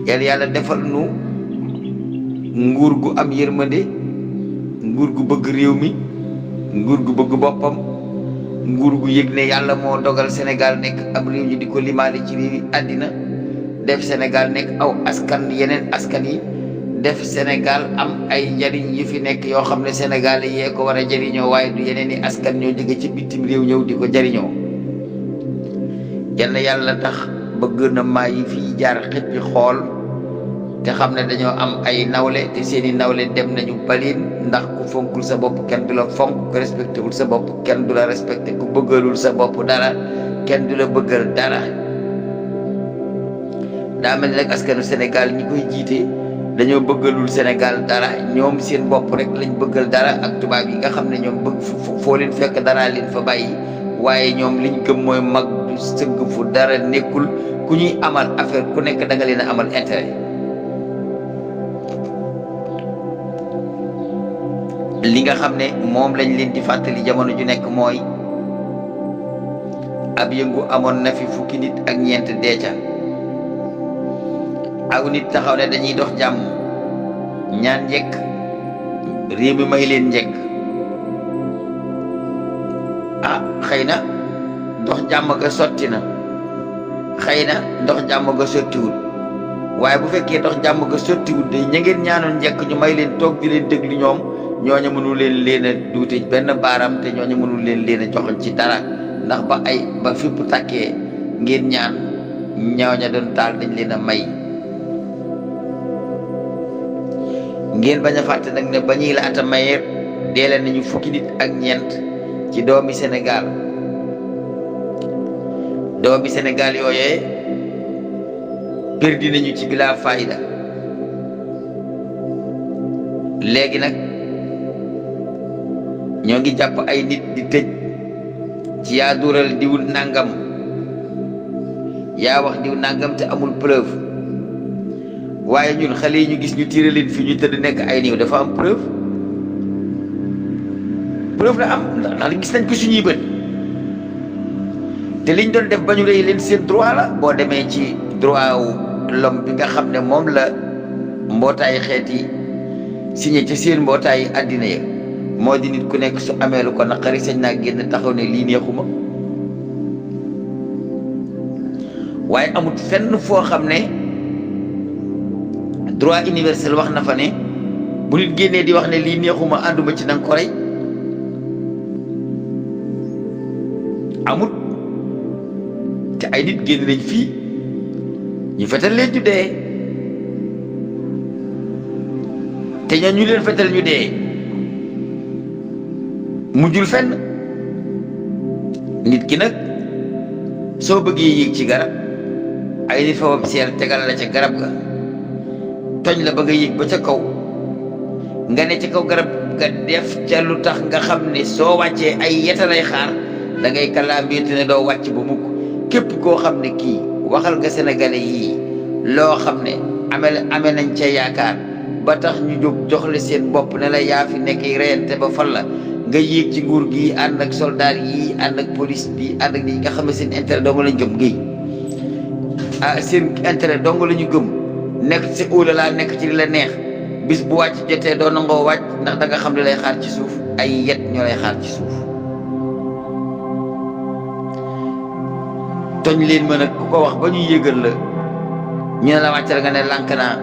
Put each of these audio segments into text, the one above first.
yàlla defal nu nguur gu am yërmande, nguur gu bëgg réew mi, nguur gu bëgg boppam, nguur gu yëg ne yàlla moo dogal Sénégal nekk am réew ñu di ko limaale ci réew yi àddina, def Sénégal nekk aw askan yeneen askan yi, def Sénégal am ay njariñ yu fi nekk yoo xam ne Sénégal yee ko war a jariñoo waaye du yeneen i askan ñoo jóge ci bitim réew ñëw di ko jariñoo. yàlla tax bëgg na maa yi fii jaar xippi xool te xam ne dañoo am ay nawle te seeni nawle dem nañu balin, ndax ku fonkul sa bopp kenn du la fonk, ku respecté wul sa bopp kenn du la respecté, ku bëggalul sa bopp dara kenn du la bëggal dara. daa mel ni nag askanu Sénégal ñi koy jiite dañoo bëggalul Sénégal dara, ñoom seen bopp rek lañ bëggal dara, ak tubaab yi nga xam ne ñoom bëgg foo leen fekk dara leen fa bàyyi, waaye ñoom liñ gëm mooy mag du sëgg fu dara nekkul, ku ñuy amal affaire ku nekk da nga leen a amal intérêt. li nga xam ne moom lañ leen di fàttali jamono ju nekk mooy ab yëngu amoon na fi fukki nit ak ñeent deeca, aw nit taxaw ne dañuy dox jàmm ñaan njëkk réew mi may leen njëkk. xëy na dox jàmm ga sotti na, xëy na dox jàmm ga sottiwut, waaye bu fekkee dox jàmm ga sottiwut de ña ngeen ñaanoon njëkk ñu may leen toog di leen déglu ñoom ñooñu mënul leen a duute benn baaram, te ñooñu mënul leen a joxoñ ci dara, ndax ba fipp tàkkee ngeen ñaan ñooña doon taal dañ leen a may. ngeen bañ a fàtte nag ne ba ñuy laata mayeer deele nañu fukki nit ak ñeent ci doomi Sénégal. doomi Sénégal yooyee perdi nañu ci bila fayda. léegi nag ñoo ngi jàpp ay nit di tëj ci yaa duural diw nangam, yaa wax diw nangam te amul preuve, waaye ñun xale yi ñu gis ñu tiire leen fi ñu tëdd nekk ay niiw dafa am preuve la am, ndax gis nañ ko suñuy bët. te liñ doon def ba ñu rey leen seen droit la. boo demee ci droit wu l'homme bi nga xam ne moom la mbootaay xeet yi signé ci seen mbootaay àddina ya, moo di nit ku nekk su amee lu ko naqari sañ naa génn taxaw ne lii neexuma. waaye amut fenn foo xam ne droit universel wax na fa ne bu nit génnee di wax ne lii neexuma ànduma ci nanga ko rey. amut. te ay nit génn nañ fii ñu fetal leen ñu dee, te ñoo ñu leen fetal ñu dee mujjul fenn. nit ki nag soo bëggee yéeg ci garab ay nit fa seel tegal la ca garab ga toñ la ba nga yéeg ba ca kaw, nga ne ca kaw garab ga def ca lu tax nga xam ne soo wàccee ay yeta lay xaar, da ngay kalaambeetu ne doo wàcc ba mukk. képp koo xam ne kii waxal nga sénégalais yii loo xam ne amee nañ ca yaakaar ba tax ñu jóg jox la seen bopp ne la yaa fi nekk reyante ba fan la, nga yéeg ci nguur gi ànd ak soldat yi ànd ak police bi ànd ak ñi nga xam ne seen intérêt dong lañ gëm gi seen intérêt dong la ñu gëm, nekk ci óolalaa nekk ci li la neex. bis bu wàcc jotee doo nangoo wàcc ndax da nga xam li lay xaar ci suuf, ay yet ñoo lay xaar ci suuf. toñ leen mën a ku ko wax ba ñu yëgal la ñu ne la wàccal nga ne lànk naa,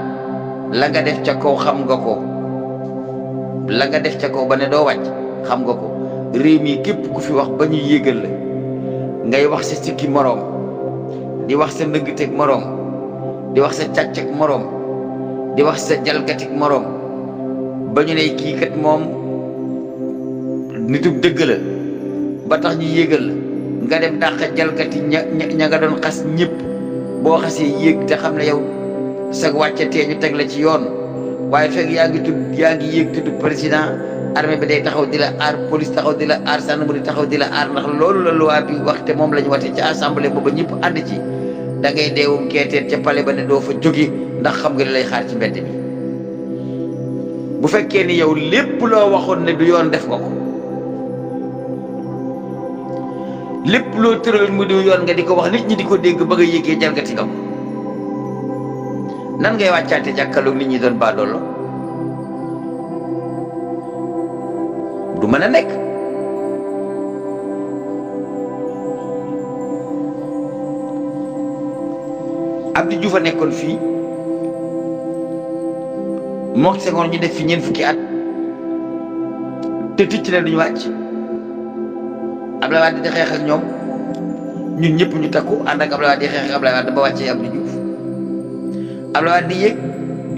la nga def ca kaw xam nga ko, la nga def ca kaw ba ne doo wàcc xam nga ko. réew mi képp ku fi wax ba ñu yëgal la ngay wax sa sikki moroom, di wax sa nëggteg moroom, di wax sa càcceg moroom, di wax sa jalgatig moroom, ba ñu ne kii kat moom nitug dëgg la ba tax ñu yëgal la nga dem dàq jalgati ña nga doon xas ñëpp. boo xasee yéeg te xam ne yow sag wàccatee ñu teg la ci yoon, waaye fekk yaa ngi yéeg tudd président, armée bi day taxaw di la aar, police taxaw di la aar, gendarmerie taxaw di la aar, ndax loolu la loi bi wax te moom la ñu wate ci assemblée booba ñëpp ànd ci. da ngay deewum keeteet ca palais ba ne doo fa jóge ndax xam nga li lay xaar ci mbedd mi. bu fekkee ni yow lépp loo waxoon ne du yoon def nga ko, lépp loo tëral mu di yoon nga di ko wax nit ñi di ko dégg ba nga yéegee jalgati nga ko. nan ngay wàccaate jàkkaarloog nit ñi doon baadoolo du mën a nekk. Abdou Diouf a nekkoon fii mook Senghor ñu def fi ñeent fukki at te ticc ne duñu wàcc. Abdoulaye Wade di xeex ak ñoom ñun ñëpp ñu takku ànd ak Abdoulaye Wade di xeex ak Abdoulaye Wade ba wàccee Abdou Diouf. Abdoulaye Wade di yéeg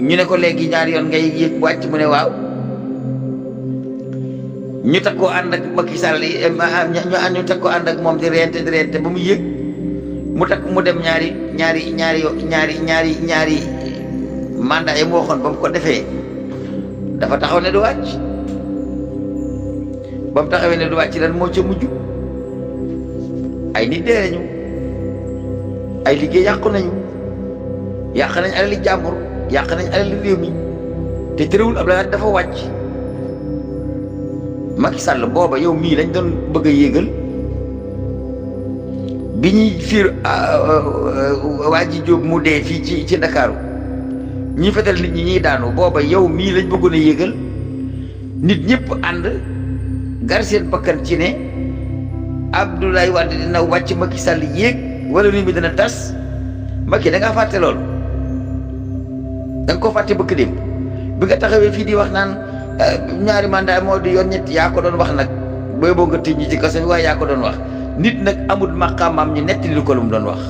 ñu ne ko léegi ñaari yoon ngay yéeg wàcc mu ne waaw ñu takkoo ànd ak Macky Sall ñu takkoo ànd ak moom di rente ba mu yéeg mu takk mu dem ñaari mandat yi mu waxoon ba mu ko defee dafa taxaw ne du wàcc. ba mu taxawee ne du wàcc lan moo ca mujj ay nit dee nañu ay liggéey yàqu nañu yàq nañ alali jàmbur yàq nañ alali réew mi te terewul Abdoulaye Wade dafa wàcc. Macky Sall booba yow mii lañ doon bëgg a yéegal bi ñuy fiir waa ji Jóob mu dee fii ci Ndakaaru ñi fetal nit ñi ñuy daanu booba yow mii lañ bëggoon a yéegal nit ñëpp ànd gar seen bakkan ci ne Abdoulaye Wade dina wàcc Macky Sall yéeg wala nit mi dina tas. Macky da ngaa fàtte loolu da nga ko fàtte bëkk dem bi nga taxawee fii di wax naan ñaari mandat moo di yoon ñett yaa ko doon wax nag booy boo nga tëj ñi ci kaso bi waaye yaa ko doon wax. Nit nag amul maqaamam ñu nettali ko lu mu doon wax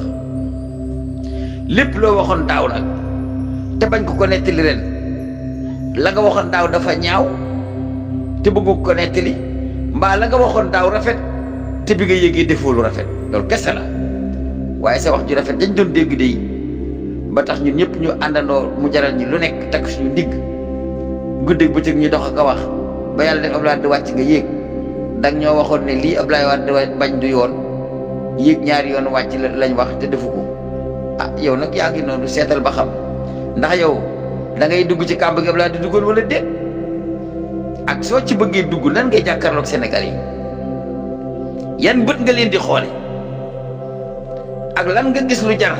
lépp loo waxoon daaw nag te bañ ko nettali ren la nga waxoon daaw dafa ñaaw te bëggu ko nettali mbaa la nga waxoon daaw rafet te bi nga yéegee defoo lu rafet loolu kese la. waaye sa wax ju rafet dañ doon dégg de ba tax ñun ñëpp ñu àndandoo mu jaral ñi lu nekk takk suñu digg guddeeg bëccëg ñu dox ak a wax ba yàlla def Abdoulaye Wade wàcc nga yéeg dag ñoo waxoon ne lii Abdoulaye Wade bañ du yoon yéeg ñaari yoon wàcc lañ wax te defu ko. Ah yow nag yaa ngi noonu seetal ba xam ndax yow da ngay dugg ci kàmb gi Abdoulaye Wade duggoon wala déet ak soo ci bëggee dugg nan ngay jàkkaarloog Sénégal yi yan bët nga leen di xoole ak lan nga gis lu jar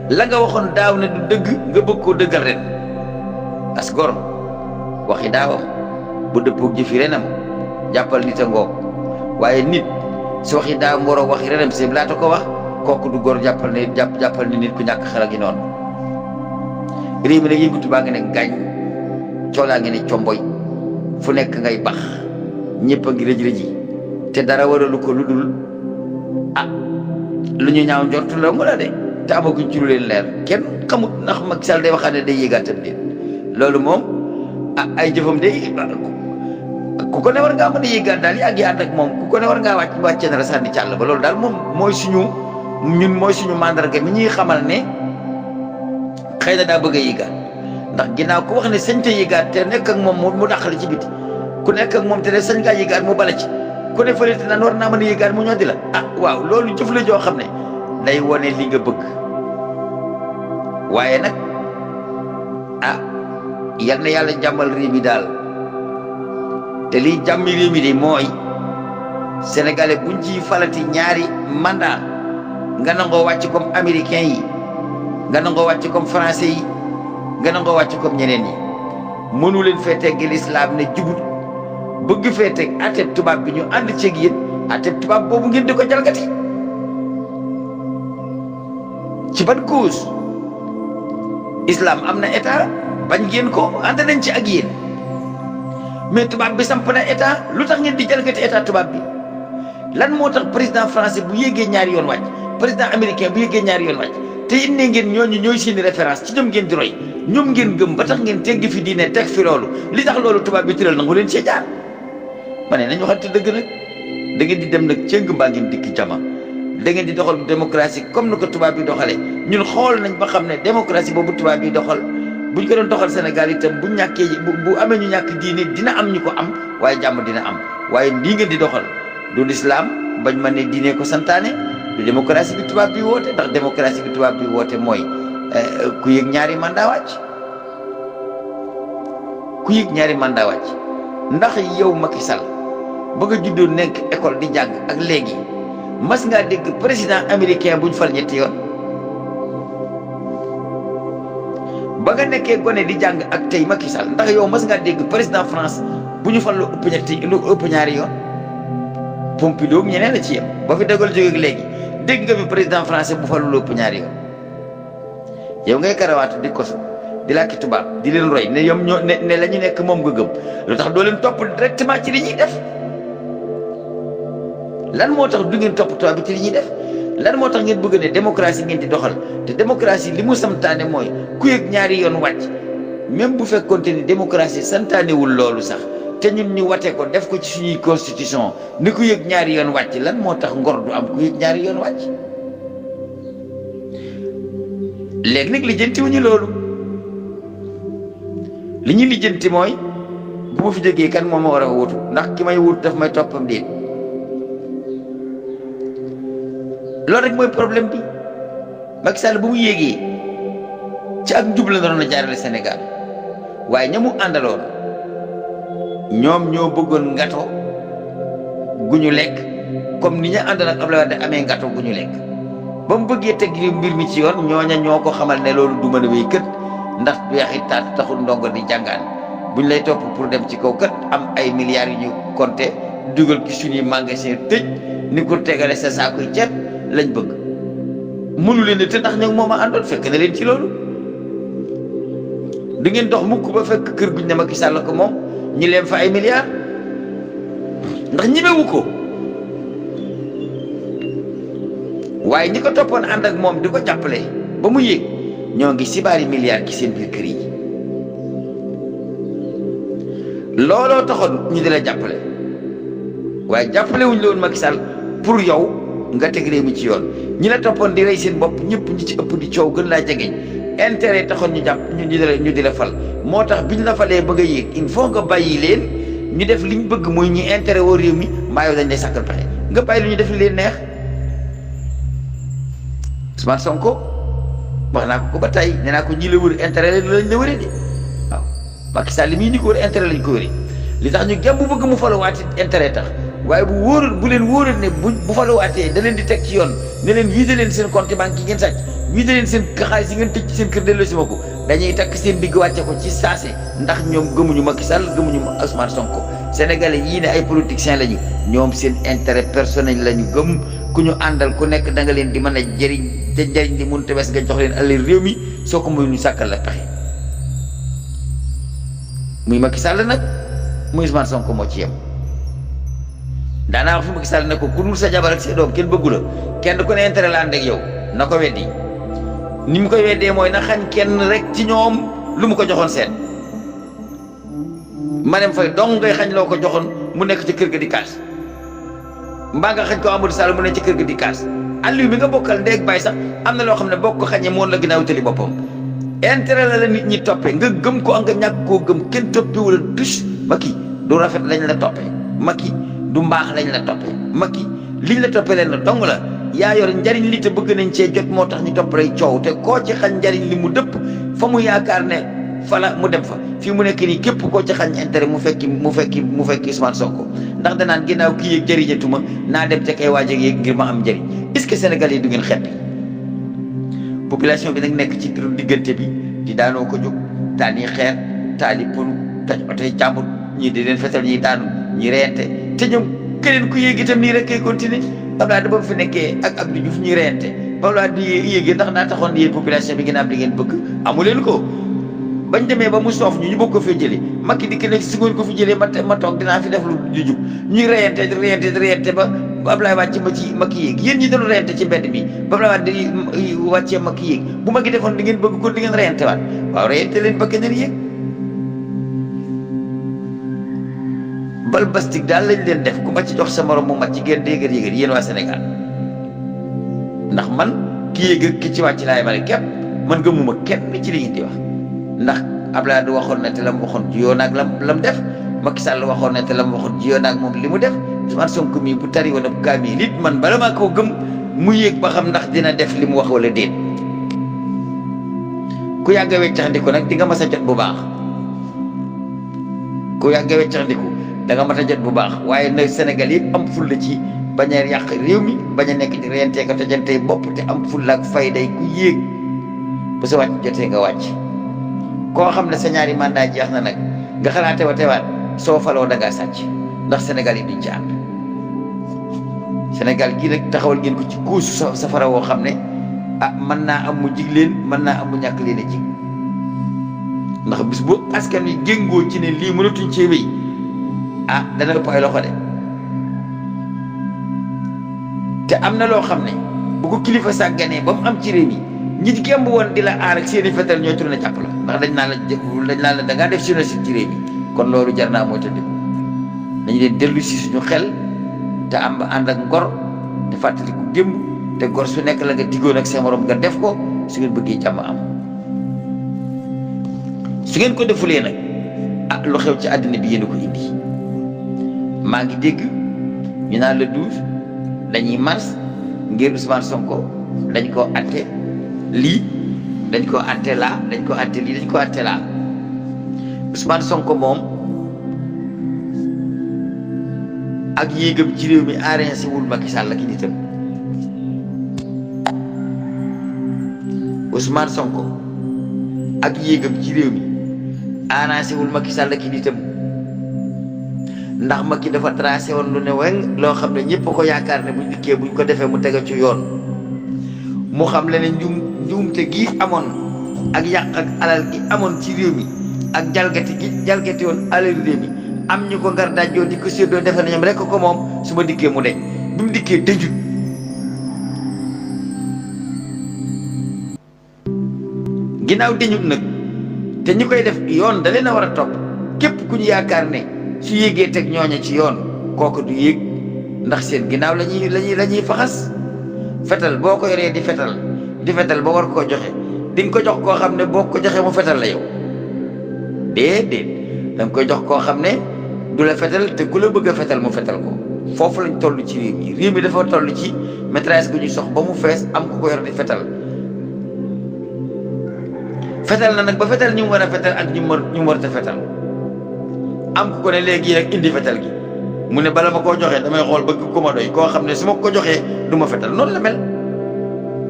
la nga waxoon daaw ne du dëgg nga bëgg koo dëggal ren as gor waxi daawam bu dëppoog jëfi renam jàppal nit a ngoog waaye nit su waxi daaw ngoroog waxi renam si laata ko wax kooku du góor jàppal ne nit ku ñàkk xel gi noonu. réew mi nag yëngatu baa ngi ne gaañ coolaa ngi ne comboy fu nekk ngay bax ñëpp a ngi rëj-rëji te dara waralu ko lu dul lu ñu ñaaw njortu la mu la de te amaguñ ci lu leen leer kenn xamut ndax Macky Sall day waxaat ne day yéegaatam leen loolu moom ay jëfam day ku ko ne war ngaa mën a yéegaat daal yaa ngi ànd ak moom ku ko ne war ngaa wàccee na la sànni càll ba loolu daal moom mooy suñu mandarga mi ñuy xamal ne xëy na daa bëgg a yéegaat ndax ginnaaw ku wax ne sañ te yéegaat te nekk ak moom mu dàqali ci biti ku nekk ak moom te ne sañ ngaa yéegaat mu bala ci ku ne fële te naan war naa mën a yéegaat mu ñoddi la waaw loolu jëf la joo xam ne day wone li nga bëgg waaye nag yal na yàlla jàmmal réew mi daal te liy jàmmi réew mi de mooy sénégalais buñ ci falati ñaari mandat nga nangoo wàcc comme américain yi nga nangoo wàcc comme français yi nga nangoo wàcc comme ñeneen yi mënu leen fee tegg lislaam ne jubut bëgg fee teg ateb tubaab bi ñu ànd ceeg yéen ateb tubaab boobu ngeen di ko jalgati ci ban cause islam am na état bañ ngeen ko ànd nañ ci ak yéen mais tubaab bi samp na état lu tax ngeen di jalgati état tubaab bi lan moo tax président français bu yéegee ñaari yoon wàcc président américain bu yéegee ñaari yoon wàcc te it ne ngeen ñooñu ñooy seeni référence ci ñoom ngeen di roy ñoom ngeen gëm ba tax ngeen tegg fi diine teg fi loolu li tax loolu tubaab bi tëral nangu leen cee jaar ma ne nañ waxante dëgg nag da ngeen di dem nag cëng mbaa ngeen dikk jama da ngeen di doxal démocratie comme ni ko tubaab bi doxalee ñun xool nañ ba xam ne démocratie boobu tubaab bi doxal buñ ko doon doxal Sénégal itam bu ñàkkee bu amee ñu ñàkk diine dina am ñu ko am waaye jàmm dina am waaye lii ngeen di doxal du lislaam bañ ma ne diine ko santaane du démocratie bi tubaab bi woote ndax démocratie bi tubaab bi woote mooy ku yëg ñaari mandat wàcc ku yëg ñaari mandat wàcc ndax yow Macky Sall ba nga juddoo nekk école di jàng ak léegi mas ngaa dégg président américain buñ fal ñetti yoon ba nga nekkee gone di jàng ak tey Macky Sall ndax yow mas ngaa dégg président France bu ñu fal lu ëpp ñaari yoon Pompidou ak ñeneen a ci yem ba fi dagal jóge ak léegi dégg nga fi président français bu fal lu ëpp ñaari yoon yow ngay karawaatu di kosu di làkki tubaab di leen roy ne ñoom ñoo ne la ñu nekk moom nga gëm lu tax doo leen topp directement ci li ñuy def lan moo tax du ngeen topp tubaab bi ci li ñuy def lan moo tax ngeen bëgg ne démocratie ngeen di doxal te démocratie li mu santaane mooy ku yëg ñaari yoon wàcc même bu fekkoonte ni démocratie santaanewul loolu sax te ñun ñu wate ko def ko ci suñuy constitution ni ku yëg ñaari yoon wàcc lan moo tax ngor du am ku yëg ñaari yoon wàcc léegi nag lijjantiwuñu loolu li ñu lijjanti mooy bu ma fi jógee kan moo ma war a wutu ndax ki may wut daf may toppam déet loolu rek mooy problème bi Macky Sall bu mu yéegee ci ak njub la doon a jaarale Sénégal waaye ña mu àndaloon ñoom ñoo bëggoon ngato gu ñu lekk comme ni ñu àndal ak Abdoulaye Wade amee ngato gu ñu lekk ba mu bëggee teg mbir mi ci yoon ñooña ñoo ko xamal ne loolu du mën a wéy kët ndax weexi taat taxul ndongo di jàngaan buñ lay topp pour dem ci kaw kët am ay milliards yu ñu compté dugal ci suñuy magasin tëj ni ko tegale sa saakuy ceeb lañ bëgg mënu leen te ndax ñoom moom a àndoon fekk na leen ci loolu du ngeen dox mukk ba fekk kër guñ ne Macky Sall ko moom ñi leen fa ay milliards ndax ñemewu ko waaye ñi ko toppoon ànd ak moom di ko jàppale ba mu yéeg ñoo ngi sibaari milliards ci seen biir kër yi looloo taxoon ñu di la jàppale waaye jàppale wuñ la woon Macky Sall pour yow nga teg réew mi ci yoon ñi la toppoon di rey seen bopp ñëpp ñi ci ëpp di coow gën laa jegeñ intérêt taxoon ñu jàpp ñu di la fal moo tax biñ la falee bëgg a yéeg il faut nga bàyyi leen ñu def liñ bëgg mooy ñi intérêt woo réew mi mbaa yow dañ lay sàkkal pexe nga bàyyi lu ñu def li leen neex Ousmane Sonko wax naa ko ba tey nee naa ko ñi la wër intérêt lañ la wëree de waaw Macky Sall li muy ni ko wër intérêt lañ ko wëree li tax ñu gem bu bëgg mu faluwaati intérêt tax waaye bu wóorul bu leen wóorul ne bu faluwaatee da leen di teg ci yoon ne leen vider leen seen compte banque yi ngeen sàcc vider leen seen xaalis yi ngeen tëj ci seen kër delloo si ma ko dañuy takk seen digg wàcce ko ci saase ndax ñoom gëmuñu Macky Sall gëmuñu Ousmane Sonko sénégalais yii ne ay politiciens lañu ñoom seen intérêt personnel lañu gëm ku ñu àndal ku nekk da nga leen di mën a jëriñ te njëriñ li mënut a wees nga jox leen alal réew mi soo ko muy ñu sàkkal la pexe muy Macky Sall nag muy Ousmane Sonko moo ci yem. daanaa wax fi Macky Sall ne ko ku dul sa jabar ak sa doom kenn bëggu la kenn ku ne intérêt la ànd ak yow na ko weddi ni mu koy weddee mooy na xañ kenn rek ci ñoom lu mu ko joxoon seet Marème Faye dong ngay xañ loo ko joxoon mu nekk ci kër ga di kaas mbaa nga xañ ko Amadou Sall mu nekk ci kër ga di kaas Aliou mi nga bokkal ndeeg bàyyi sax am na loo xam ne boo ko xañee moon la ginnaaw tali boppam intérêt la nit ñi toppee nga gëm ko nga ñàkk koo gëm kenn toppee wala dus Macky du rafet lañ la toppee Macky du mbaax lañ la toppee Macky liñ la toppee leen la dong la yaa yor njariñ li te bëgg nañ cee jot moo tax ñu topp lay coow te koo ci xañ njariñ li mu dëpp fa mu yaakaar ne fala mu dem fa fii mu nekk nii képp koo ci xañ intérêt mu fekki Ousmane Sonko ndax danaan ginnaaw kii yëg jëriñatuma naa dem ca kay waajeg yéeg ngir ma am njëriñ est-ce que Sénégalais yi du ngeen xeppi population bi nag nekk ci diggante bi di daanoo ko jóg taani xeer taali ponu taj oto yi jàmbur ñii di leen fetal ñii daanu ñi reyante te ñoom keneen ku yéeg itam nii rek kay continuer Abdoulaye ba mu fi nekkee ak Abdou Diouf ñuy reyante Abdoulaye di yéegee ndax naa taxoon yéen population bi ngeen am li ngeen bëgg amu leen ko bañ demee ba mu soof ñu bëgg ko fee jëlee Macky di nekk si ngoon ko fi jëlee ma toog dinaa fi def lu di jub ñuy reyante ba Abdoulaye wàcce ma ci Macky yéeg yéen ñi doon reyante ci mbedd mi ba Abdoulaye di wàccee Macky yéeg bu Macky defoon di ngeen bëgg ko di ngeen reyante waat waaw reyante leen ba keneen yéeg bal bastik daal lañ leen def ku ma ci jox sa morom mu mat ci gën déegër yéegër yéen waa Sénégal ndax man ki yéeg ak ki ci wàcc laay male képp man gëmuma kenn ci li ngeen di wax ndax Abdoulaye waxoon na te lam waxoon jiyoo naag lam def Macky Sall waxoon na te lam waxoon jiyoo naag moom li mu def Ousmane Sonko mii bu tari woon ab kaamil it man bala maa koo gëm mu yéeg ba xam ndax dina def li mu wax wala déet ku yàgg a weccaxndiku nag di nga mas a jot bu baax ku yàgg a weccaxndiku da nga mat a jot bu baax waaye nag Sénégal yëpp am fulla ci bañ a yàq réew mi bañ a nekk di reyantee ko tojantey bopp te am fulla ak fayday ku yéeg ba sa wàcc jotee nga wàcc koo xam ne sa ñaari mandat jeex na nag nga xalaate wa teewaat soo faloo da ngaa sàcc ndax Sénégal yi duñ ci ànd. Sénégal gii nag taxawal ngeen ko ci kuusu safara woo xam ne mën naa am mu jig leen mën naa am mu ñàkk leen a jig ndax bis bu askan wi géngoo ci ne lii mënatuñ cee wéy dana ëpp ay loxo de. te am na loo xam ne bu ko kilifa sàgganee ba mu am ci réew mi ñi gemb woon di la aar ak seeni fetal ñooy tourné jàpp la ndax dañ naan la da ngaa def génocide ci réew mi kon loolu jar naa mooy tëddiku dañu leen dellu si suñu xel te ànd ak ngor te fàttaliku démb te gor su nekk la nga diggoon ak sa morom nga def ko su ngeen bëggee jàmm am. su ngeen ko defulee nag lu xew ci àddina bi yéen a ko indi. maa ngi dégg ñu naan le 12 dañuy mars ngir Ousmane Sonko dañ ko atte lii dañ ko atte laa dañ ko atte lii dañ ko atte laa Ousmane Sonko moom ak yéegam ci réew mi arrangé wul Macky Sall ak nitam. Ousmane Sonko ak yéegam ci réew mi arrangé wul Macky Sall ak nitam ndax Macky dafa tracé woon lu ne weng loo xam ne ñëpp ko yaakaar ne buñ dikkee buñ ko defee mu tege ci yoon mu xam le ne njuumte gi amoon ak yàq ak alal gi amoon ci réew mi ak jalgati woon alal réew mi am ñu ko ngar dajjoo di ko séddoo defe na ñoom rekk ko moom su ma dikkee mu deñ bi mu dikkee dëjut ginnaaw dëñut nag te ñi koy def yoon da leen a war a topp képp ku ñu yaakaar ne su yéegee teg ñooña ci yoon kooku du yéeg ndax seen ginnaaw la ñuy faxas fetal boo ko yoree di fetal ba war koo joxe di nga ko jox koo xam ne boo ko joxee mu fetal la yow déedéet da nga koy jox koo xam ne du la fetal te ku la bëgg a fetal mu fetal ko foofu lañ toll ci réew mi dafa toll ci maîtresse gu ñuy sox ba mu fees am ku ko yor di fetal na nag ba fetal ñu war a fetal ak ñu war a fetal am ku ko ne léegi nag indi fetal gi mu ne bala ma koo joxee damay xool bëgg ku ma doy koo xam ne su ma ko joxee du ma fetal noonu la mel.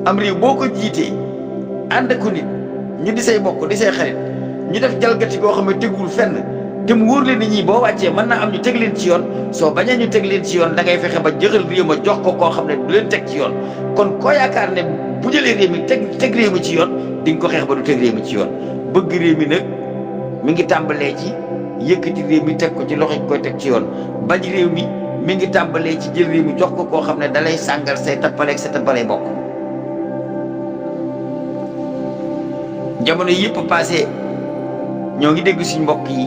am réew boo ko jiitee ànd ko nit ñu di say bokk di say xarit ñu def jalgati koo xam ne tegul fenn te mu wóor leen ni ñii boo wàccee mën naa am ñu teg leen ci yoon soo bañee ñu teg leen ci yoon da ngay fexe ba jëxal réew ma jox ko koo xam ne du leen teg ci yoon kon koo yaakaar ne bu jëlee réew mi teg réew mi ci yoon di nga ko xeex ba du teg réew mi ci yoon bëgg réew mi nag mi ngi tàmbalee ci yëkkati réew mi teg ko ci loxo koy teg ci yoon bañ réew mi ngi tàmbalee ci jël réew mi jox ko koo xam ne dalay sàngal say tappaleeg sa tappalee bokk. jamono yëpp passé ñoo ngi dégg suñ mbokk yi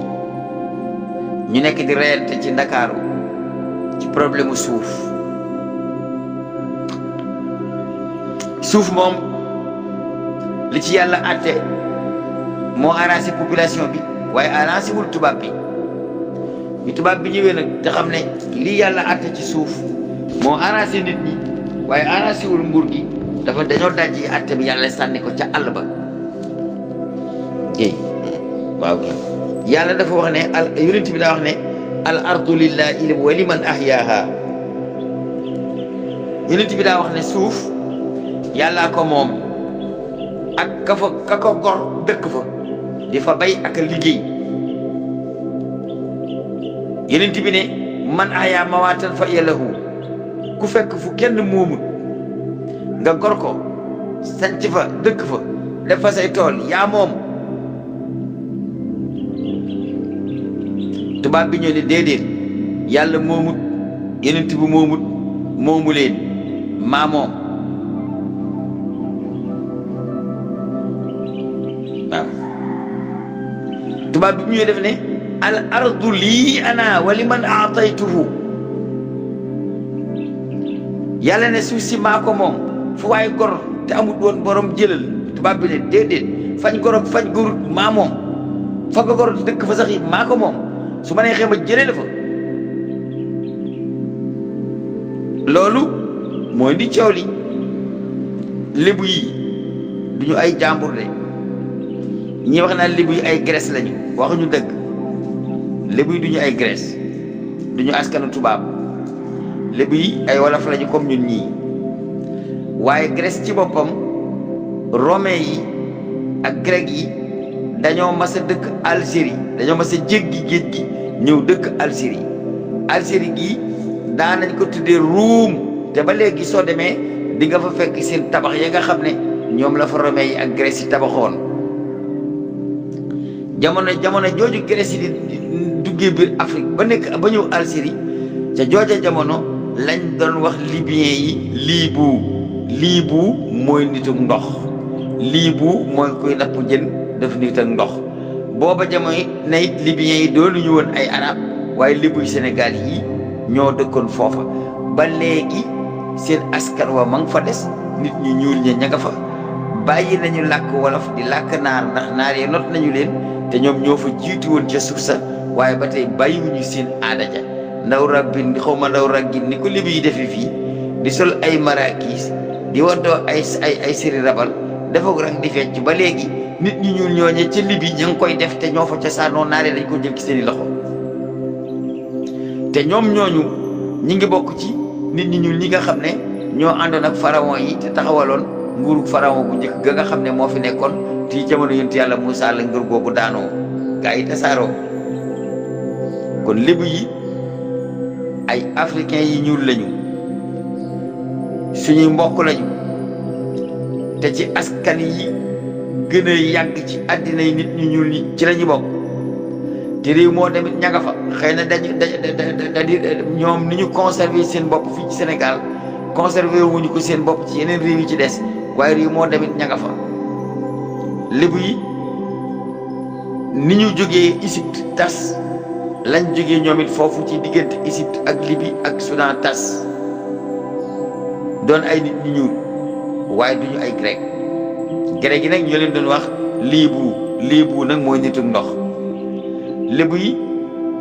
ñu nekk di reyante ci Ndakaaru ci problème mu suuf moom li ci yàlla àtte moo arrangé population bi waaye arrangé wul tubaab bi ñu tubaab bi ñëwee nag te xam ne lii yàlla àtte ci suuf moo arrangé nit ñi waaye arrangé wul nguur gi dañoo dajji àtte bi yàlla sànni ko ca àll ba waaw yàlla dafa wax ne yonent bi daa wax ne al ardu lillahi wa liman ahyaaha yonent bi daa wax ne suuf yàllaa ko moom ak ka ko gor dëkk fa di fa bay ak a liggéey yonent bi ne man ahyaa mawaatan fa hiya lahu ku fekk fu kenn moomut nga gor ko sanc fa dëkk fa def fa say tool yaa moom tubaab bi ñoo ne déedéet yàlla moomut yonent bi moomut moomu leen maa moom waaw tubaab bi ñoo def ne al ardu lii ana wa liman aataytuhu yàlla ne suuf si maa ko moom fu waay gor te amut woon borom jëlal tubaab bi ne déedéet fañ gor ak fañ gorut maa moom fa nga gor dëkk fa sax yi maa ko moom su ma neexee ma jëlee la fa loolu mooy di coow li lébu yi duñu ay jàmbur de ñi wax naan lébu yi ay Grèce lañu waxuñu dëgg lébu yi duñu ay Grèce duñu askanu tubaab lébu yi ay wolof lañu comme ñun ñii waaye Grèce ci boppam romain yi ak grec yi dañoo mas a dëkk Algérie, dañoo mas a jéggi géej gi ñëw dëkk Algérie. Algérie gii daanañ ko tuddee Ruum, te ba léegi soo demee di nga fa fekk seen tabax ya nga xam ne ñoom la fa Romain yi ak Grèce yi tabaxoon. jamono jooju Grèce yi di duggee biir Afrique ba ñëw Algérie, ca jooja jamono lañ doon wax libyen yi liibu mooy nituk ndox, liibu mooy kuy napp jën def nit ak ndox. booba jamono na it libyen yi doonu ñu woon ay arab, waaye libuy Sénégal yi ñoo dëkkoon foofa ba léegi seen askan wa ma nga fa des, nit ñu ñuul ña nga fa. bàyyi nañu làkk wolof di làkk naar, ndax naar yi not nañu leen te ñoom ñoo fa jiitu woon ca suuf sa, waaye ba tey bàyyiwuñu seen aada ja. ndaw rabbin xawma ndaw raggin ni ko libi yi defee fii, di sol ay marakis di waddoo ay siri rabal dafa rek di fecc ba léegi nit ñu ñuul ñooñe ca libi ña ngi koy def te ñoo fa cosaanoo, naaree dañ ko jël ci seeni loxo. te ñoom ñooñu ñi ngi bokk ci nit ñi ñuul ñi nga xam ne ñoo àndoon ak pharaon yi te taxawaloon nguuru pharaon bu njëkk ga nga xam ne moo fi nekkoon ci jamono yonent yàlla Moussa la ngër googu daanoo gaa yi tasaaroo. kon lébu yi ay africain yi ñuul lañu, suñuy mbokk lañu, te ci askan yi gën a yàgg ci àddina yi nit ñu ñuul ñi ci lañu bokk. te réew moo tamit ña nga fa, xëy na ñoom ni ñu conserver seen bopp fii ci Sénégal conserver wuñu ko seen bopp ci yeneen réew yi ci des, waaye réew moo tamit ña nga fa. lébu yi ni ñu jógee Égypte tas lañ jógee ñoom it foofu ci diggante Égypte ak Libye ak Soudan tas, doon ay nit ñu ñuul waaye duñu ay grec. grec yi nag ñoo leen doon wax liibu nag mooy nitu ndox. lébu yi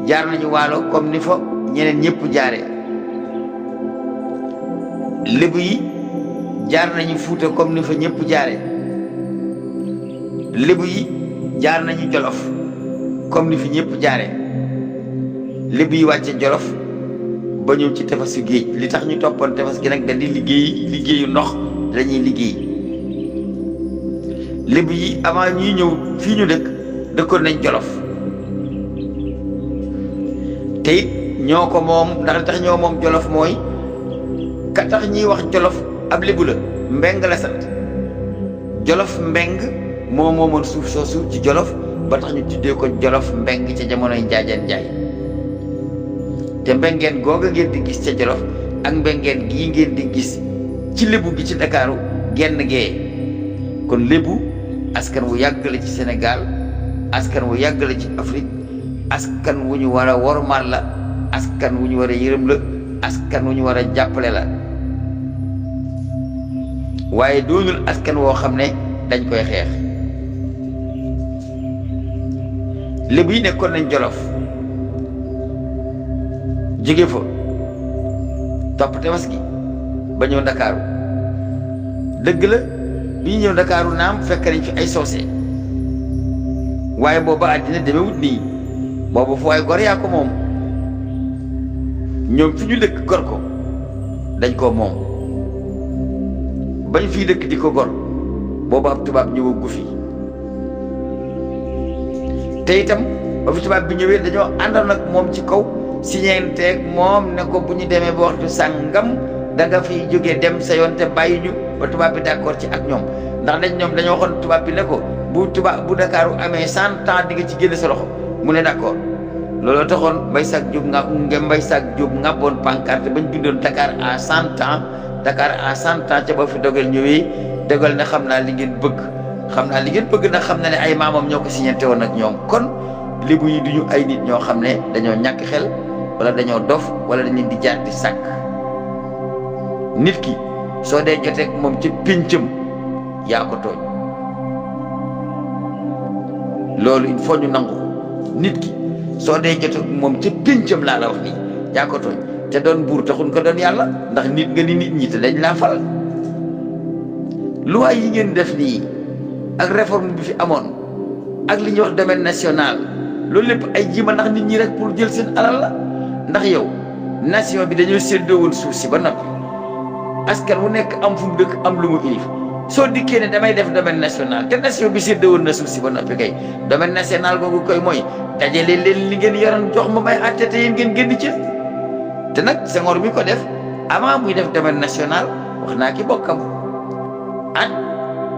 jaar nañu waalo comme ni fa ñeneen ñëpp jaare. lébu yi jaar nañu Fuuta comme ni fa ñëpp jaare. lébu yi jaar nañu Jolof comme ni fi ñëpp jaare. lébu yi wàcce Jolof ba ñëw ci tefesu géej. li tax ñu toppoon tefes gi nag da di liggéeyu ndox lañuy liggéey. lébu yi avant ñuy ñëw fii ñu dëkkoon nañ Jolof, te it ñoo ko moom. ndax li tax ñoo moom Jolof mooy ka tax ñuy wax Jolof ab lébu la, Mbeng la sant. Jolof Mbeng moo moomoon suuf soosu ci Jolof ba tax ñu tuddee ko Jolof Mbeng ca jamonoy Njaajaan Njaay. te mbengeen googa ngeen di gis ca Jolof ak mbengeen gii ngeen di gis ci lébu gi ci Ndakaaru genn gee. kon lébu askan wu yàgg la ci Sénégal, askan wu yàgg la ci Afrique, askan wu ñu war a wormaal la, askan wu ñu war a yërëm la, askan wu ñu war a jàppale la, waaye doonul askan woo xam ne dañ koy xeex. lébu yi nekkoon nañ Jolof jóge fa topp tefes gi ba ñëw Ndakaaru. dëgg la bi ñu ñëw Ndakaaru naam fekk nañ fi ay soose, waaye booba àddina demewut nii. booba fu waay gor yaa ko moom. ñoom fi ñu dëkk gor ko dañ koo moom. bañ fii dëkk di ko gor booba ab tubaab ñëwagu fi. te itam ba fi tubaab bi ñëwee dañoo àndoon ak moom ci kaw siñeenteeg moom ne ko bu ñu demee ba waxtu sàngam da nga fiy jógee dem sa yoon te bàyyi ñu, ba tubaab bi d'accord ci ak ñoom. ndax dañoo waxoon tubaab bi ne ko bu Ndakaaru amee 100 ans di nga ci génne sa loxo, mu ne d'accord. looloo taxoon Mbaye Sakh Diop ngàbboon pancarte bañ bindoon Dakar à 100 ans, Dakar à 100 ans. ca ba fi dogal ñëwee dogal ne xam naa li ngeen bëgg nag xam na ne ay maamam ñoo ko siñante woon ak ñoom. kon lébu yi duñu ay nit ñoo xam ne dañoo ñàkk xel wala dañoo dof wala dañ leen di jaar di sàkk. nit ki soo dee joteeg moom ci péncam yaa ko tooñ, loolu il faut ñu nangu ko. nit ki soo dee joteeg moom ci péncam laa la wax nii yaa ko tooñ. te doon buur taxul ko doon yàlla, ndax nit nga ni nit ñi te dañ laa fal. loi yi ngeen def nii ak réforme bi fi amoon ak li ñuy wax domaine national, loolu lépp ay jiima ndax nit ñi rek pour jël seen alal la. ndax yow nation bi dañoo séddoo woon suuf si ba noppi askan wu nekk am fu mu dëkk am lu mu ilif, soo dikkee ne damay def domaine national te nation bi séddoo woon na suuf si ba noppi kay domaine national googu koy mooy dajale leen li ngeen yoroon jox ma may àtte te yéen ngeen génn ci te nag Senghor mi ko def avant muy def domaine national wax naa ki bokkam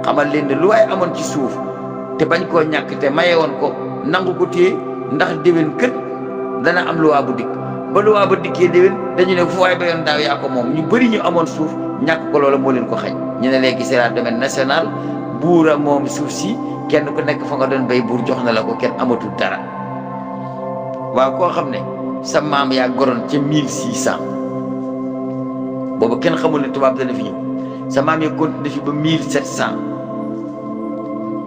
xamal leen ne lu waay amoon ci suuf te bañ koo ñàkk te maye woon ko nangu ko téye ndax déwén kët dana am luwaa bu dikk ba luwaa ba dikkee déwén dañu ne fu waay bayoon daaw yaa ko moom ñu bëri ñu amoon suuf ñàkk ko loola moo leen ko xañ ñu ne léegi c'est domaine national buur a moom suuf si kenn ku nekk fa nga doon béy buur jox na la ko kenn amatul dara waaw koo xam ne sa maam yaa goroon ca 1600 boobu kenn xamul ne tubaab dana fi ñëw sa maam yi continué fi ba 1700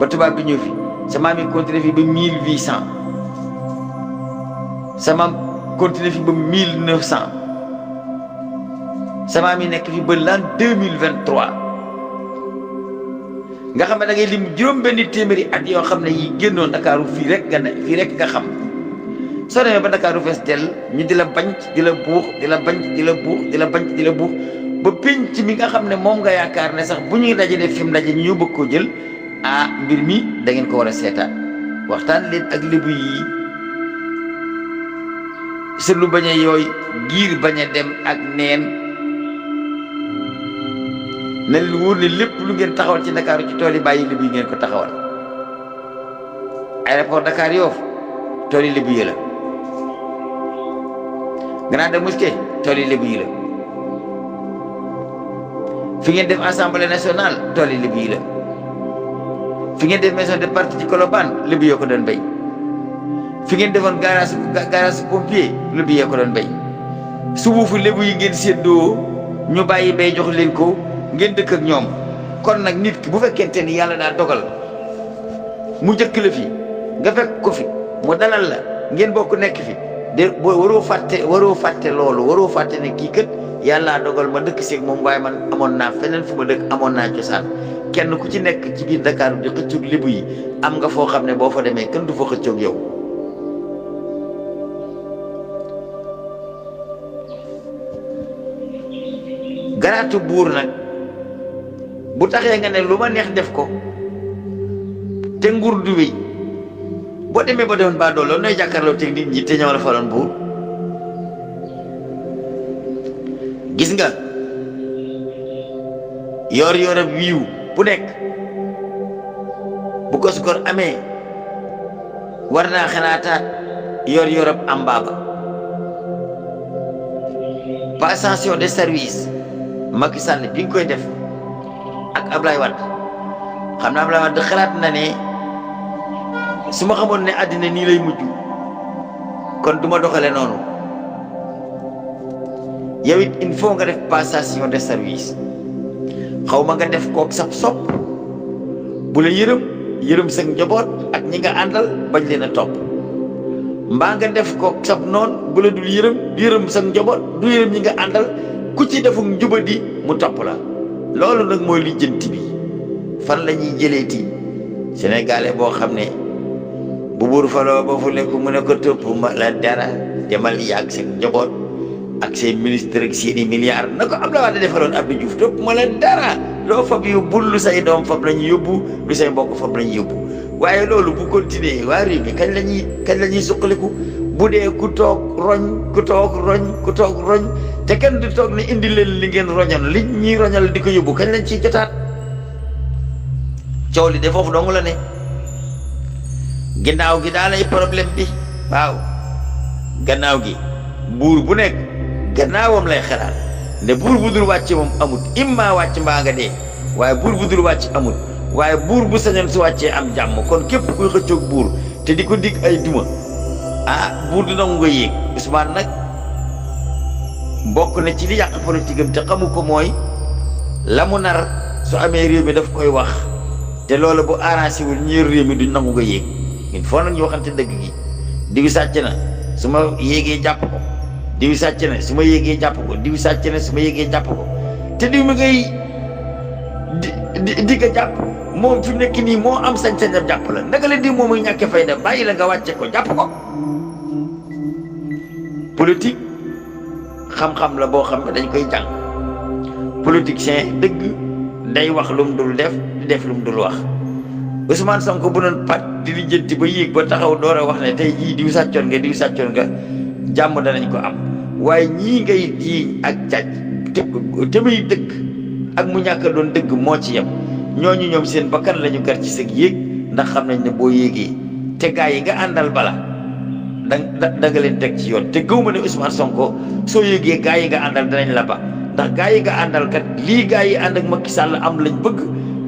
ba tubaab bi ñëw fi sa maam yi continué fi ba 1800 sa maam continué fi ba 1900 sa maam yi nekk fi ba l'an 2023 nga xam ne da ngay lim juróom-benni téeméeri at yoo xam ne yi génnoon Ndakaaru fii rek nga xam soo demee ba Ndakaaru fees dell ñu di la bañ di la buux di la bañ di la buux di la bañ di la buux ba pénc mi nga xam ne moom nga yaakaar ne sax bu ñuy dajale fi mu daje ñu bëgg koo jël mbir mi da ngeen ko war a seetaan waxtaan leen ak lébu yi sa lu bañ a yooy giir bañ a dem ak neen na leen wóor ne lépp lu ngeen taxawal ci Ndakaaru ci tool yi bàyyi lébu yi ngeen ko taxawal aéroport Dakar Yoff tool yi lébu yi la Grande Mosquée tool yi lébu yi la fi ngeen def assemblée nationale tool yi lébu yi la fi ngeen def maison de parti ci Colobane lébu yoo ko doon béy fi ngeen defoon garage pompier lébu yoo ko doon béy suufu lébu yi ngeen séddoo ñu bàyyi bay jox leen ko ngeen dëkk ak ñoom kon nag nit ki bu fekkente ni yàlla daa dogal mu njëkk la fi nga fekk ko fi mu dalal la ngeen bokk nekk fi de waroo fàtte loolu waroo fàtte ne kii kët yàllaa dogal ma dëkk seeg moom waaye man amoon naa feneen fu ma dëkk amoon naa cosaan kenn ku ci nekk ci biir Dakar di xëccoog lébu yi am nga foo xam ne boo fa demee kenn du fa xëccoog yow garaatu buur nag bu taxee nga ne lu ma neex def ko te nguur du wéy boo demee ba doon baa dooloo nooy jàkkaarloo te nit ñi te ñoo la faloon buur gis nga yor-yorab wiiw bu nekk bu gos-gor amee war naa xalaataat yor-yorab ambaaba passation de service Macky Sall bi nga koy def ak Ablaye Wade xam naa Ablaye Wade xalaat na ne su ma xamoon ne àddina nii lay mujj kon du ma doxale noonu yow it il faut nga def passation de service xaw ma nga def kook sab sopp bu la yërëm sa njaboot ak ñi nga àndal bañ leen a topp mbaa nga def kook sab noon bu la dul yërëm sa njaboot du yërëm ñi nga àndal ku ci defuk njubadi mu topp la loolu nag mooy lijjanti bi fan la ñuy jëleeti sénégalais boo xam ne bu buur faloo ba fu lekk mu ne ko topp ma la dara demal yàgg seen njaboot ak seen ministre ak seeni milliards na ko Abdoulaye Wade defaloon Abdou Diouf topp ma la dara loo fab yóbbul lu say doom fab la ñu yóbbu lu say mbokk fab la ñu yóbbu waaye loolu bu continuer waa réew mi kañ la ñuy suqaliku bu dee ku toog roñ te kenn du toog ne indi leen li ngeen roñal li ñuy roñal di ko yóbbu kañ lañ ciy jotaat coow li de foofu dong la ne ginnaaw gi daal ay problème bi waaw gannaaw gi buur bu nekk gannaawam lay xalaat ne buur bu dul wàcc moom amut imma wàcc mbaa nga dee waaye buur bu dul wàcc amut waaye buur bu sañoon su wàccee am jàmm kon képp kuy xëccoog buur te di ko dig ay duma buur du nangu nga yéeg Ousmane nag bokk na ci li yàq politique am te xamu ko mooy la mu nar su amee réew mi daf koy wax te loolu bu arrangé wul ñi réew mi duñ nangu nga yéeg il faut nag ñu waxante dëgg gi diw sàcc na su ma yéegee jàpp ko diw sàcc na su ma yéegee jàpp ko diw sàcc na su ma yéegee jàpp ko te diw mi ngay di nga jàpp moom fi mu nekk nii moo am sañ-sañam jàpp la naka la diw moom muy ñàkke fayda bàyyi la nga wàcce ko jàpp ko politique xam-xam la boo xam ne dañ koy jàng politicien dëgg day wax lu mu dul def di def lu mu dul wax. Ousmane Sonko bu doon pat di lijjanti ba yéeg ba taxaw door a wax ne tey jii diw sàccoon nga jàmm danañ ko am waaye ñii ngay jiiñ ak càcc te muy dëgg ak mu ñàkk a doon dëgg moo ci yem ñooñu ñoom seen bakkan lañu gar ci sëg yéeg ndax xam nañ ne boo yéegee te gaa yi nga àndal bala da nga leen teg ci yoon te gëw ma ne Ousmane Sonko soo yéegee gaa yi nga àndal danañ la ba ndax gaa yi nga àndal kat lii gaa yi ànd ak Macky Sall am lañ bëgg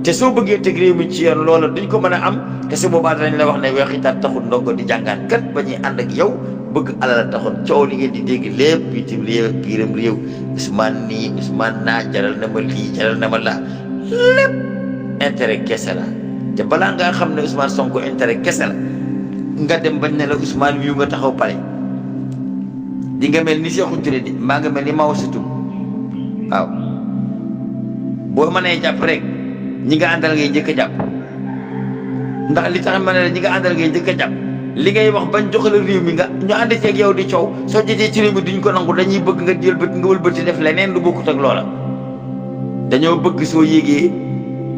te soo bëggee teg réew mi ci yoon loola duñ ko mën a am te su boobaa danañ la wax ne weexitaat taxul ndongo di jàngaan kat ba ñuy ànd ak yow bëgg alal taxoon coow li ngeen di dégg lépp bitim réew ak biiram réew Ousmane nii Ousmane naa jaral na ma lii jaral na ma la lépp intérêt kese la te balaa ngaa xam ne Ousmane Sonko intérêt kese la nga dem bañ ne la Ousmane wi nga taxaw pare di nga mel ni Sékou Touré di maa nga mel ni Mao Tse-tung waaw boo mënee jàpp rek ñi nga àndal ngay njëkk a jàpp ndax li tax ma ne la ñi nga àndal ngay njëkk a jàpp li ngay wax bañ joxale réew mi nga ñu ànd ceeg yow di coow soo jotee ci réew mi duñ ko nangu dañuy bëgg nga jël bët nga wëlbati def leneen lu bokkut ak loola dañoo bëgg soo yégee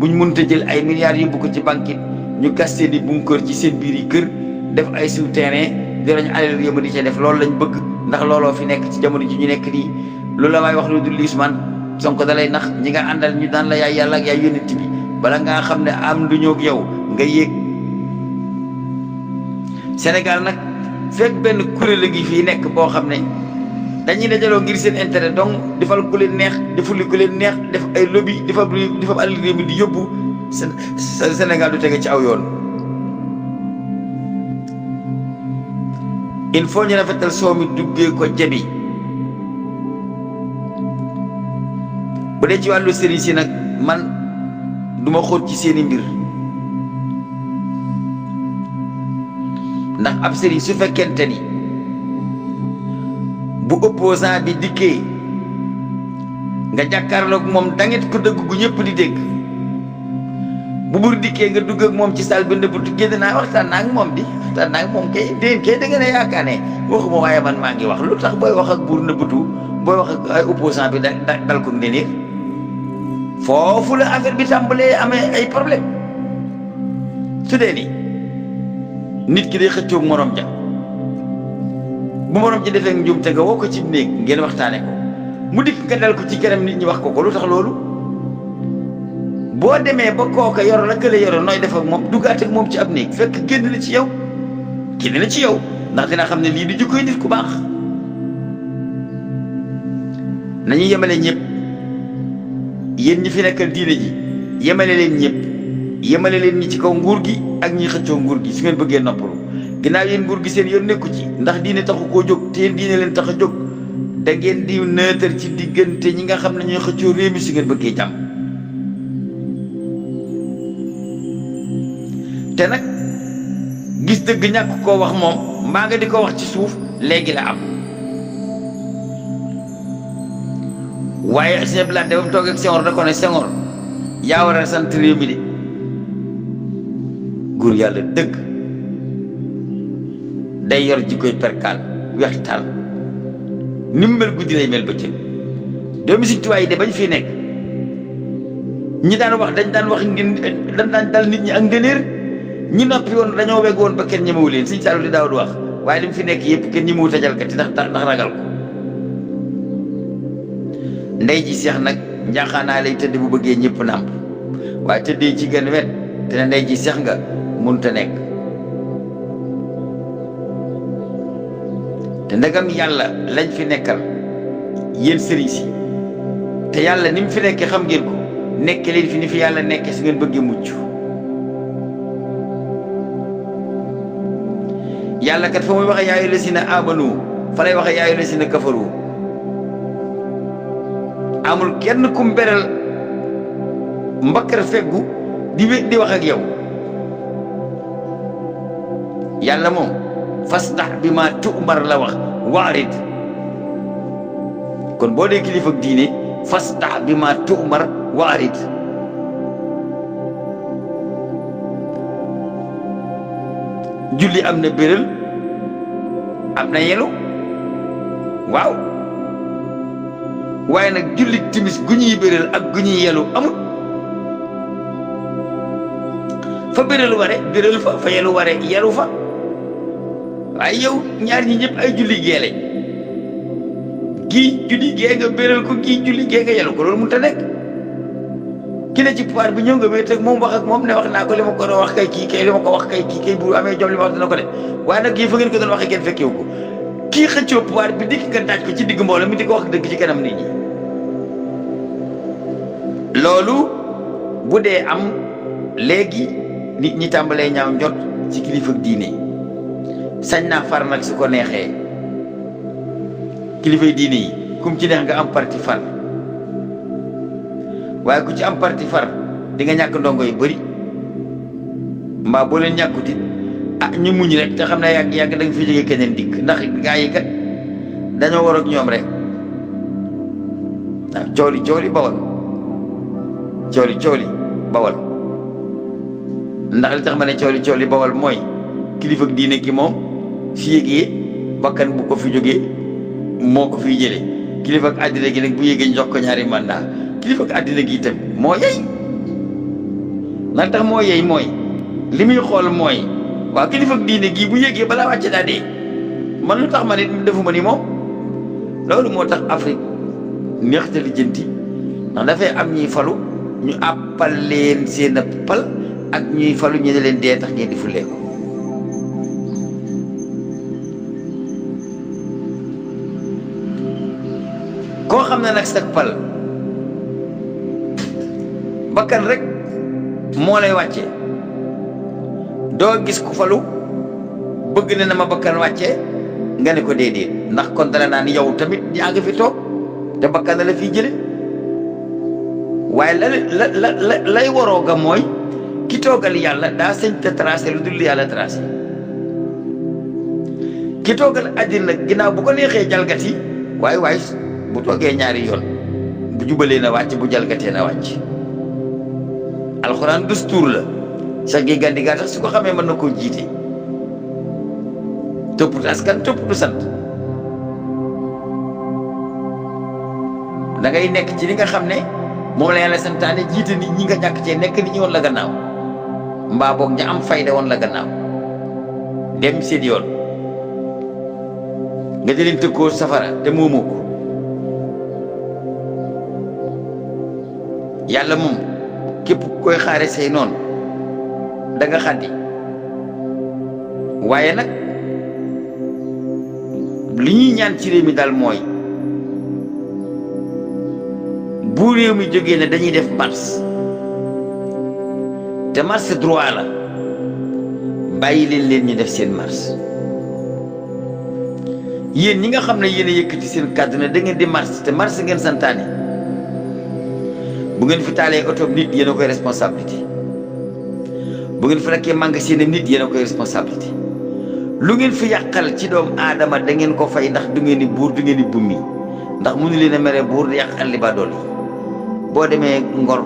buñ mënta jël ay milliards yóbbu ko ci banque ñu gas seen i bunker ci seen biir yi kër def ay souterrain dinañ alal réew mi di ca def loolu lañ bëgg ndax looloo fi nekk ci jamono ji ñu nekk nii loolu la may wax lu dul Ousmane Sonko da lay nax ñi nga àndal ñu daan la yaay yàlla ak yaay yónent bi bala ngaa xam ne am du ñëw ak yow nga yéeg Sénégal nag fekk benn kuréel a ngi fii nekk boo xam ne dañuy dajaloo ngir seen intérêt donc defal ku leen neex defuli ku leen neex def ay lobby defal alal réew mi di yóbbu Sénégal du tege ci aw yoon il faut ñu rafetal soo mi duggee ko jabi bu dee ci wàllu sëriñ si nag man duma xóot ci seeni mbir ndax ab sëriñ su fekkente ni bu opposant bi dikkee nga jàkkaarloog moom dangit ko dëgg gu ñëpp di dégg bu bur dikkee nga dugg ak moom ci salle bi nëbbatu génn naa waxtaan naa ak moom di waxtaan naa ak moom kay déen kay da nga ne yaakaar ne waxuma waaye man maa ngi wax lu tax booy wax ak buur nëbbatu booy wax ak ay opposant bi dal ko ndenir foofu la affaire bi tàmbalee amee ay problème su dee ni nit ki day xëccoog morom ja bu morom ji defee njuumte nga woo ko ci néeg ngeen waxtaane ko mu dikk nga dal ko ci kanam nit ñi wax ko lu tax loolu boo demee ba kooka yoro la kële yoro nooy def ak moom duggaat ak moom ci ab néeg fekk génn na ci yow génn na ci yow ndax dina xam ne lii di jukkoy nit ku baax nañu yemale ñëpp yéen ñi fi nekkal diine ji yemale leen ñëpp yemale leen ñi ci kaw nguur gi ak ñi xëccoo nguur gi su ngeen bëggee noppalu ginnaaw yéen nguur gi seen yoon nekku ci ndax diine taxu koo jóg te yéen diine leen tax a jóg da ngeen di nëtër ci diggante ñi nga xam ne ñooy xëccoo réew mi su ngeen bëggee jàmm te nag gis dëgg ñàkk koo wax moom mbaa nga di ko wax ci suuf léegi la am waaye Sëñ Blaat de ba mu toog ak Senghor da ko ne Senghor yaa war a sant réew mi de góor yàlla dëgg day yor jikkoy perkaal weextaal ni mu mel guddi lay mel bëccëg doomi Sëñ Tuubaa yi de bañ fii nekk ñi daan wax dañ daan wax dañ daan dal nit ñi ak ngëneer ñi noppi woon dañoo weg woon ba kenn ñemewu leen Sëñ Saalu di daaw du wax waaye li mu fi nekk yëpp kenn ñemewu tajalkati ndax ragal ko ndey ji seex nag njaaxaanaa lay tëdd bu bëggee ñëpp nàmp waaye tëddee ci gën wet te ne ndey ji seex nga mënut a nekk te ndegam yàlla lañ fi nekkal yéen sëriñ si te yàlla ni mu fi nekkee xam ngeen ko nekke leen fi ni fi yàlla nekkee su ngeen bëggee mucc yàlla kat fa muy waxe yaa ayyuhal lazina amanu fa lay waxe yaa ayyuhal lazina kafaru amul kenn kum beral mbakkar feggu di wax ak yow yàlla moom fasdax bi ma tu'mar la wax waarid kon boo dee kilifa ak diine fasdax bi ma tu'mar waarid julli am na béral am na yelu waaw waaye nag julli timis gu ñuy béral ak gu ñuy yelu amul fa bérélu ware bérélu fa yelu ware yelu fa waaye yow ñaar ñi ñëpp ay julli gee lañ kii julli gee nga bérél ko kii julli gee nga yelu ko loolu mënut a nekk ki ne ci pouvoir bi ñëw nga wéet ak moom wax ak moom ne wax naa ko li ma ko doon wax kay kii kay li ma ko wax kay kii kay bu amee jom li ma wax dina ko def waaye nag yii fa ngeen ko doon waxee ngeen fekkewu ko kii xëccoo pouvoir bi dikk nga daaj ko ci digg mbooloo mi di ko wax dëgg ci kanam nit ñi loolu bu dee am léegi nit ñi tàmbalee ñaaw njot ci kilifa diine sañ naa far nag su ko neexee kilifay diine yi kum ci neex nga am parti far waaye ku ci am parti far di nga ñàkk ndongo yu bëri mbaa boo leen ñàkkutit ñu muñ rek te xam ne yàgg da nga fi jógee keneen dikk ndax gaa yi kat dañoo war ak ñoom rek waaw cooli bawal cooli bawal ndax li tax ma ne cooli bawal mooy kilifa diine gi moom su yégee bakkan bu ko fi jógee moo ko fiy jëlee kilifa ak àddina gi nag bu yégee ñu jox ko ñaari mandat kilifa ak àddina gi itam moo yey lan tax moo yey mooy li muy xool mooy waaw kilifa ak diine gii bu yégee balaa wàcce daa dee man lu tax ma nit defuma ni moom loolu moo tax Afrique neexte lijjanti ndax dafay am ñuy falu ñu àppal leen seen pal ak ñuy falu ñu ne leen dee tax ngeen di fulee ko koo xam ne nag sag pal bakkan rek moo lay wàcce doo gis ku falu bëgg ne na ma bakkan wàcce nga ne ko déedéet ndax kon dala naan yow tamit yaa ngi fi toog te bakkan la fiy jële waaye lay waroo ga mooy ki toogal yàlla daa sañ te tracé lu dul yàlla tracé ki toogal àddina nag ginnaaw bu ko neexee jalgati waaye bu toogee ñaari yoon bu jubalee na wàcc bu jalgatee na wàcc alxuraan dustuur la sax gi gandi gaa tax su ko xamee mën na koo jiite topput askan topput sant da ngay nekk ci li nga xam ne moom la yàlla santaane jiite nit ñi nga ñàkk cee nekk nit ñi woon la gannaaw mbaa boog ña am fayda woon la gannaaw dem seen yoon nga di leen tëkkoo safara te moomoo ko yàlla moom képp koy xaare say noonu da nga xaddi waaye nag li ñuy ñaan ci réew mi daal mooy bu réew mi jógee ne dañuy def marche te marche droit la bàyyi leen ñu def seen marche yéen ñi nga xam ne yéen a yëkkati seen kàddu ne da ngeen di marche te marche ngeen santaane bu ngeen fi taalee oto nit yéen a koy responsabilité bu ngeen fi nekkee magasin nit yéen a koy responsabilité lu ngeen fi yàqal ci doomu aadama da ngeen ko fay ndax du ngeen di buur du ngeen di bummi ndax mënu leen a mere buur di yàqal li ba dool yi boo demee Ngor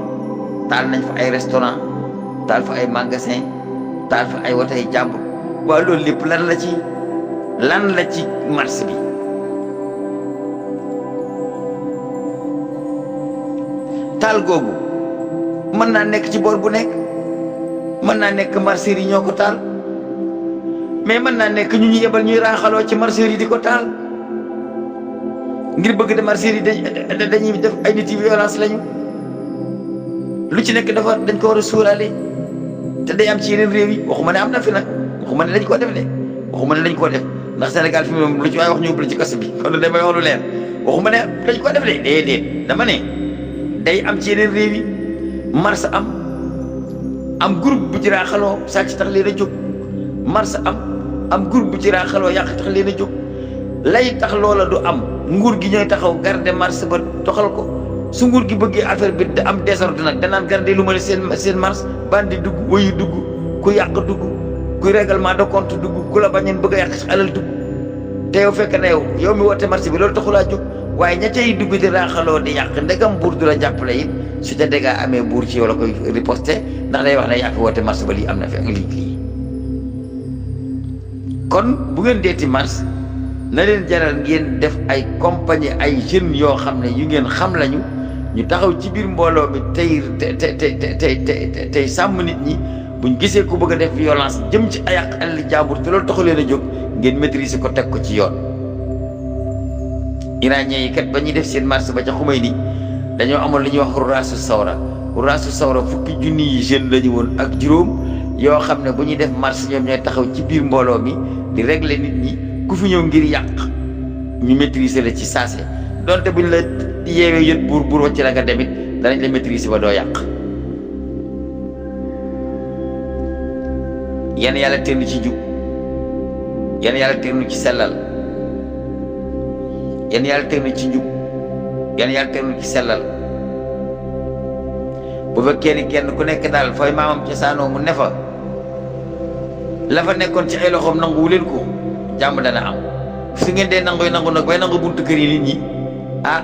taal nañ fa ay restaurant taal fa ay magasin taal fa ay watay jàmbur waaw loolu lépp lan la ci marché bi taal googu mën naa nekk ci boor bu nekk mën naa nekk marchés yi ñoo ko taal mais mën naa nekk ñu yebal ñuy raaxaloo ci marchés yi di ko taal ngir bëgg de marchés yi dañuy def ay nit yi violence lañu lu ci nekk dañ ko war a suuraale te day am ci yeneen réew yi waxuma ne am na fi nag waxuma ne dañ koo def de waxuma ne dañ koo def ndax Sénégal fi moom lu ci waay wax ñu ubbi ci kaso bi kon damay wax lu leer waxuma ne dañ koo def de déedéet dama ne day am ci yeneen réew yi mars am groupe bu ci raaxaloo sàcc tax leen a jóg mars am groupe bu ci raaxaloo yàq tax leen a jóg lay tax loola du am nguur gi ñooy taxaw garder mars ba doxal ko su nguur gi bëggee affaire bi da am désordre nag danaan garder lu ma ne seen mars bandi dugg wayu dugg ku yàq dugg ku règlement de compte dugg ku la bañeen bëgg a yàq si alal dugg te yow fekk na yow mi woote marché bi loolu taxulaa jóg waaye ña cay dugg di raaxaloo di yàq ndegam buur du la jàppale it su ca dégâts amee buur ci yow la koy riposté ndax day wax ne yaa fi woote marché ba lii am na fi ak lii kon bu ngeen deeti marché na leen jaral ngeen def ay compagnie ay jeunes yoo xam ne yu ngeen xam lañu ñu taxaw ci biir mbooloo mi tey sàmm nit ñi buñ gisee ku bëgg a def violence jëm ci ayaq alal jàmbur te loolu taxu leen a jóg ngeen maîtriser ko teg ko ci yoon. iranien yi kat ba ñuy def seen marche ba ca Khomeini dañoo amoon lu ñuy wax raasu sawra fukki junni yi jeune la ñu woon ak juróom yoo xam ne bu ñuy def marche ñoom ñooy taxaw ci biir mbooloo mi di régler nit ñi ku fi ñëw ngir yàq ñu maîtriser la ci saase donte buñ la yeewee yët buur wacc la nga demit danañ la maîtriser ba doo yàq. yan yàlla teenu ci jub yan yàlla teenu ci sellal yan yàlla teenu ci njub yan yàlla teenu ci sellal. bu fekkee ni kenn ku nekk daal fooy maamam cosaanoo mu ne fa la fa nekkoon ci ay loxoom nanguwu leen ko jàmm dana am. su ngeen dee nangu nag bay nangu buntu kër yi nit ñi ah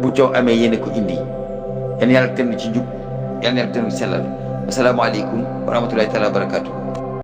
bu coow amee yéen ko indi. yan yàlla teenu ci njub yan yàlla teenu ci sellal. asalaamaaleykum wa rahmatulahi taala wa barakaatu.